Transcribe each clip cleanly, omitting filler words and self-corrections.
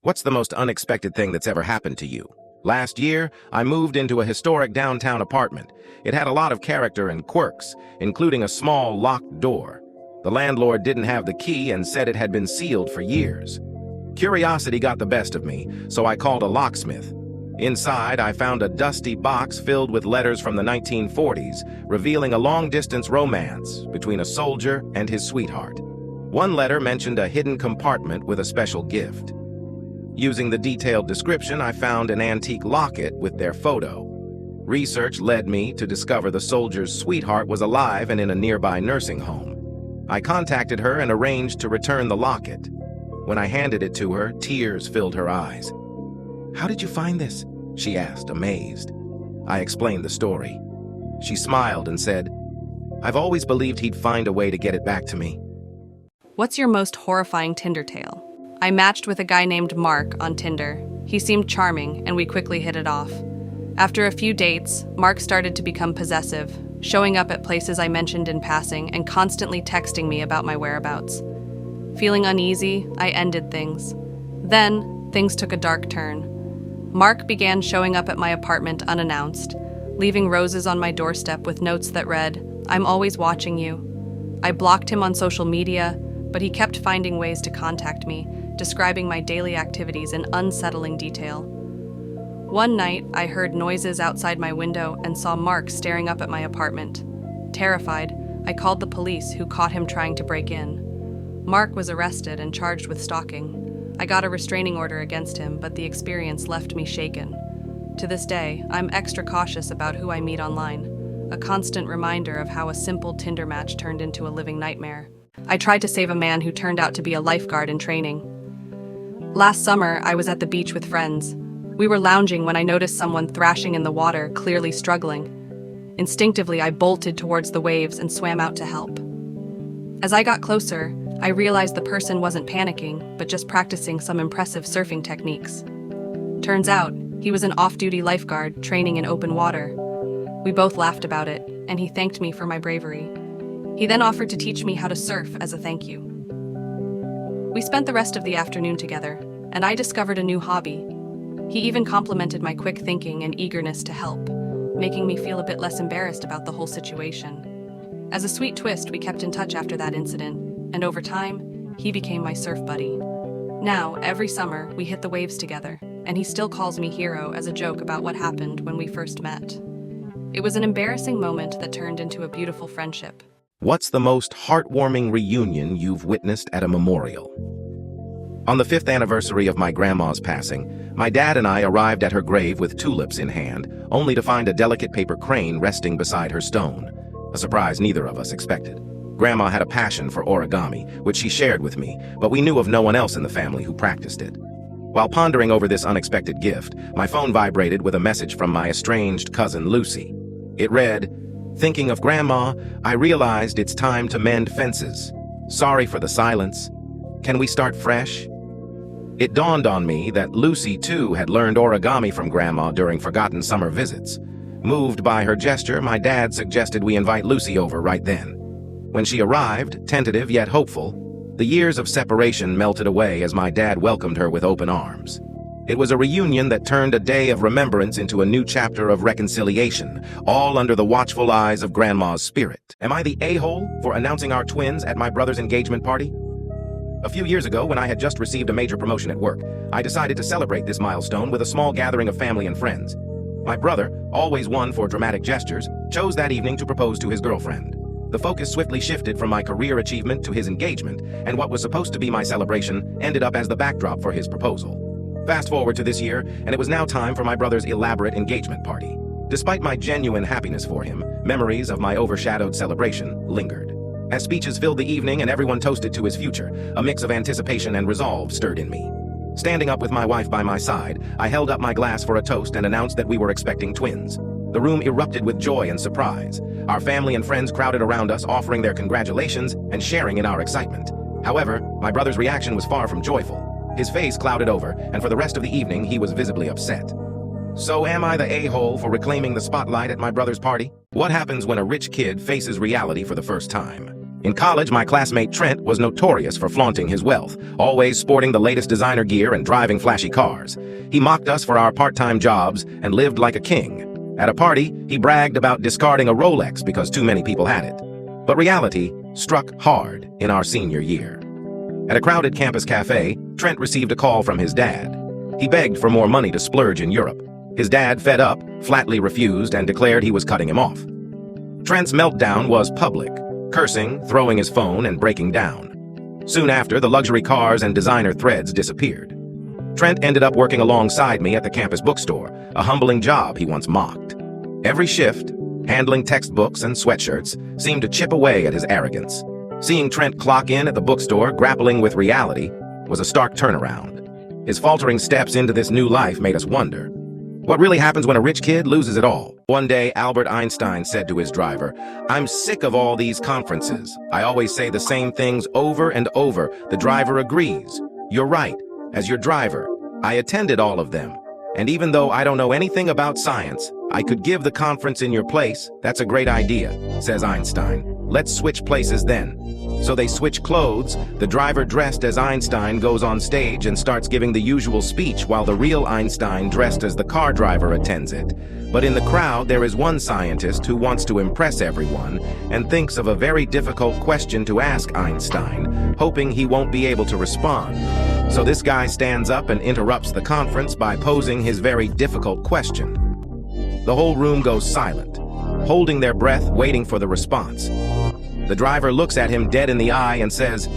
What's the most unexpected thing that's ever happened to you? Last year, I moved into a historic downtown apartment. It had a lot of character and quirks, including a small locked door. The landlord didn't have the key and said it had been sealed for years. Curiosity got the best of me, so I called a locksmith. Inside, I found a dusty box filled with letters from the 1940s, revealing a long-distance romance between a soldier and his sweetheart. One letter mentioned a hidden compartment with a special gift. Using the detailed description, I found an antique locket with their photo. Research led me to discover the soldier's sweetheart was alive and in a nearby nursing home. I contacted her and arranged to return the locket. When I handed it to her, tears filled her eyes. "How did you find this?" she asked, amazed. I explained the story. She smiled and said, "I've always believed he'd find a way to get it back to me." What's your most horrifying Tinder tale? I matched with a guy named Mark on Tinder. He seemed charming, and we quickly hit it off. After a few dates, Mark started to become possessive, showing up at places I mentioned in passing and constantly texting me about my whereabouts. Feeling uneasy, I ended things. Then, things took a dark turn. Mark began showing up at my apartment unannounced, leaving roses on my doorstep with notes that read, "I'm always watching you." I blocked him on social media, but he kept finding ways to contact me, describing my daily activities in unsettling detail. One night, I heard noises outside my window and saw Mark staring up at my apartment. Terrified, I called the police, who caught him trying to break in. Mark was arrested and charged with stalking. I got a restraining order against him, but the experience left me shaken. To this day, I'm extra cautious about who I meet online, a constant reminder of how a simple Tinder match turned into a living nightmare. I tried to save a man who turned out to be a lifeguard in training. Last summer, I was at the beach with friends. We were lounging when I noticed someone thrashing in the water, clearly struggling. Instinctively, I bolted towards the waves and swam out to help. As I got closer, I realized the person wasn't panicking, but just practicing some impressive surfing techniques. Turns out, he was an off-duty lifeguard training in open water. We both laughed about it, and he thanked me for my bravery. He then offered to teach me how to surf as a thank you. We spent the rest of the afternoon together, and I discovered a new hobby. He even complimented my quick thinking and eagerness to help, making me feel a bit less embarrassed about the whole situation. As a sweet twist, we kept in touch after that incident, and over time, he became my surf buddy. Now, every summer, we hit the waves together, and he still calls me hero as a joke about what happened when we first met. It was an embarrassing moment that turned into a beautiful friendship. What's the most heartwarming reunion you've witnessed at a memorial? On the 5th anniversary of my grandma's passing, my dad and I arrived at her grave with tulips in hand, only to find a delicate paper crane resting beside her stone, a surprise neither of us expected. Grandma had a passion for origami, which she shared with me, but we knew of no one else in the family who practiced it. While pondering over this unexpected gift, my phone vibrated with a message from my estranged cousin Lucy. It read, "Thinking of Grandma, I realized it's time to mend fences. Sorry for the silence. Can we start fresh?" It dawned on me that Lucy, too, had learned origami from Grandma during forgotten summer visits. Moved by her gesture, my dad suggested we invite Lucy over right then. When she arrived, tentative yet hopeful, the years of separation melted away as my dad welcomed her with open arms. It was a reunion that turned a day of remembrance into a new chapter of reconciliation, all under the watchful eyes of Grandma's spirit. Am I the a-hole for announcing our twins at my brother's engagement party? A few years ago, when I had just received a major promotion at work, I decided to celebrate this milestone with a small gathering of family and friends. My brother, always one for dramatic gestures, chose that evening to propose to his girlfriend. The focus swiftly shifted from my career achievement to his engagement, and what was supposed to be my celebration ended up as the backdrop for his proposal. Fast forward to this year, and it was now time for my brother's elaborate engagement party. Despite my genuine happiness for him, memories of my overshadowed celebration lingered. As speeches filled the evening and everyone toasted to his future, a mix of anticipation and resolve stirred in me. Standing up with my wife by my side, I held up my glass for a toast and announced that we were expecting twins. The room erupted with joy and surprise. Our family and friends crowded around us, offering their congratulations and sharing in our excitement. However, my brother's reaction was far from joyful. His face clouded over, and for the rest of the evening, he was visibly upset. So am I the a-hole for reclaiming the spotlight at my brother's party? What happens when a rich kid faces reality for the first time? In college, my classmate Trent was notorious for flaunting his wealth, always sporting the latest designer gear and driving flashy cars. He mocked us for our part-time jobs and lived like a king. At a party, he bragged about discarding a Rolex because too many people had it. But reality struck hard in our senior year. At a crowded campus cafe, Trent received a call from his dad. He begged for more money to splurge in Europe. His dad, fed up, flatly refused and declared he was cutting him off. Trent's meltdown was public, cursing, throwing his phone, and breaking down. Soon after, the luxury cars and designer threads disappeared. Trent ended up working alongside me at the campus bookstore, a humbling job he once mocked. Every shift, handling textbooks and sweatshirts, seemed to chip away at his arrogance. Seeing Trent clock in at the bookstore, grappling with reality, was a stark turnaround. His faltering steps into this new life made us wonder, what really happens when a rich kid loses it all? One day, Albert Einstein said to his driver, "I'm sick of all these conferences. I always say the same things over and over." The driver agrees. "You're right. As your driver, I attended all of them. And even though I don't know anything about science, I could give the conference in your place. That's a great idea," says Einstein. "Let's switch places then." So they switch clothes. The driver dressed as Einstein goes on stage and starts giving the usual speech while the real Einstein dressed as the car driver attends it. But in the crowd, there is one scientist who wants to impress everyone and thinks of a very difficult question to ask Einstein, hoping he won't be able to respond. So this guy stands up and interrupts the conference by posing his very difficult question. The whole room goes silent, holding their breath, waiting for the response. The driver looks at him dead in the eye and says,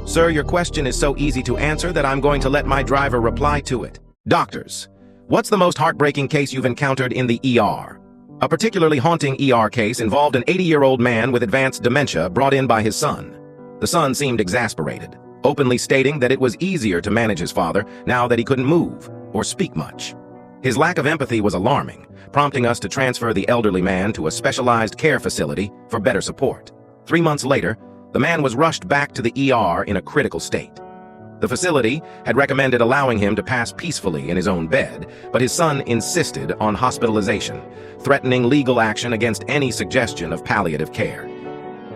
"Sir, your question is so easy to answer that I'm going to let my driver reply to it. Doctors, what's the most heartbreaking case you've encountered in the ER?" A particularly haunting ER case involved an 80-year-old man with advanced dementia brought in by his son. The son seemed exasperated, openly stating that it was easier to manage his father now that he couldn't move or speak much. His lack of empathy was alarming, prompting us to transfer the elderly man to a specialized care facility for better support. 3 months later, the man was rushed back to the ER in a critical state. The facility had recommended allowing him to pass peacefully in his own bed, but his son insisted on hospitalization, threatening legal action against any suggestion of palliative care.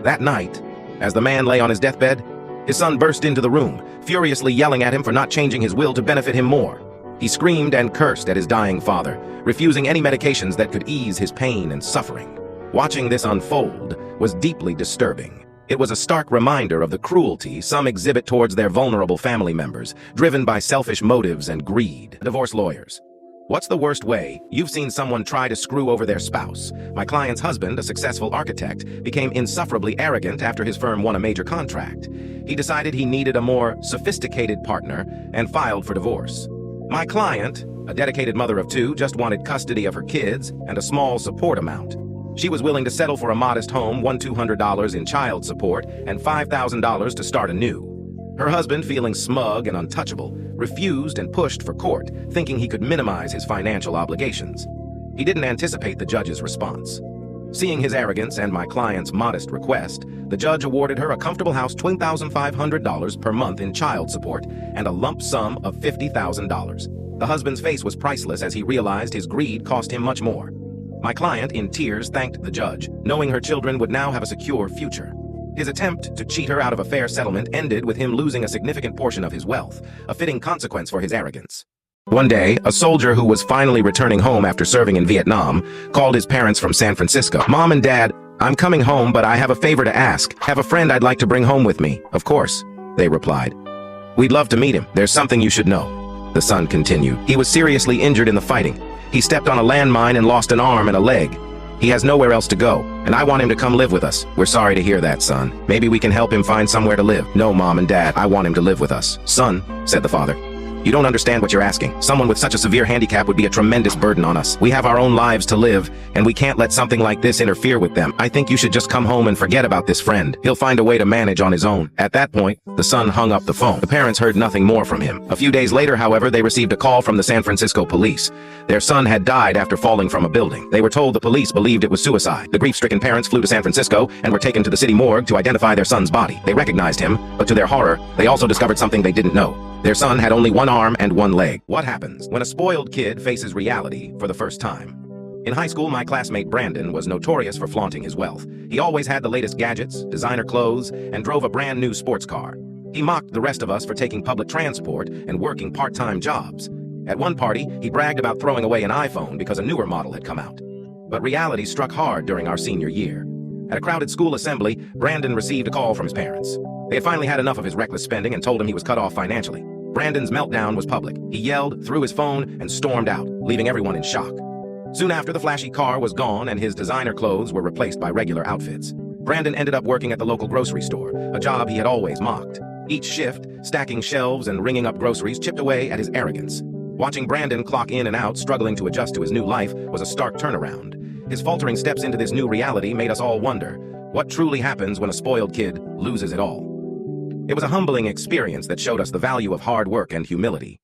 That night, as the man lay on his deathbed, his son burst into the room, furiously yelling at him for not changing his will to benefit him more. He screamed and cursed at his dying father, refusing any medications that could ease his pain and suffering. Watching this unfold was deeply disturbing. It was a stark reminder of the cruelty some exhibit towards their vulnerable family members, driven by selfish motives and greed. Divorce lawyers. What's the worst way you've seen someone try to screw over their spouse? My client's husband, a successful architect, became insufferably arrogant after his firm won a major contract. He decided he needed a more sophisticated partner and filed for divorce. My client, a dedicated mother of 2, just wanted custody of her kids and a small support amount. She was willing to settle for a modest home, $200 in child support, and $5,000 to start anew. Her husband, feeling smug and untouchable, refused and pushed for court, thinking he could minimize his financial obligations. He didn't anticipate the judge's response. Seeing his arrogance and my client's modest request, the judge awarded her a comfortable house, $2,500 per month in child support, and a lump sum of $50,000. The husband's face was priceless as he realized his greed cost him much more. My client, in tears, thanked the judge, knowing her children would now have a secure future. His attempt to cheat her out of a fair settlement ended with him losing a significant portion of his wealth, a fitting consequence for his arrogance. One day, a soldier who was finally returning home after serving in Vietnam called his parents from San Francisco. "Mom and Dad, I'm coming home, but I have a favor to ask. Have a friend I'd like to bring home with me." "Of course," they replied. "We'd love to meet him. There's something you should know," the son continued. "He was seriously injured in the fighting. He stepped on a landmine and lost an arm and a leg. He has nowhere else to go, and I want him to come live with us." "We're sorry to hear that, son. Maybe we can help him find somewhere to live." "No, Mom and Dad, I want him to live with us." "Son," said the father, "you don't understand what you're asking. Someone with such a severe handicap would be a tremendous burden on us. We have our own lives to live, and we can't let something like this interfere with them. I think you should just come home and forget about this friend. He'll find a way to manage on his own." At that point, the son hung up the phone. The parents heard nothing more from him. A few days later, however, they received a call from the San Francisco police. Their son had died after falling from a building. They were told the police believed it was suicide. The grief-stricken parents flew to San Francisco and were taken to the city morgue to identify their son's body. They recognized him, but to their horror, they also discovered something they didn't know. Their son had only one arm and one leg. What happens when a spoiled kid faces reality for the first time? In high school, my classmate Brandon was notorious for flaunting his wealth. He always had the latest gadgets, designer clothes, and drove a brand new sports car. He mocked the rest of us for taking public transport and working part-time jobs. At one party, he bragged about throwing away an iPhone because a newer model had come out. But reality struck hard during our senior year. At a crowded school assembly, Brandon received a call from his parents. They had finally had enough of his reckless spending and told him he was cut off financially. Brandon's meltdown was public. He yelled, threw his phone, and stormed out, leaving everyone in shock. Soon after, the flashy car was gone and his designer clothes were replaced by regular outfits. Brandon ended up working at the local grocery store, a job he had always mocked. Each shift, stacking shelves and ringing up groceries, chipped away at his arrogance. Watching Brandon clock in and out, struggling to adjust to his new life, was a stark turnaround. His faltering steps into this new reality made us all wonder, what truly happens when a spoiled kid loses it all? It was a humbling experience that showed us the value of hard work and humility.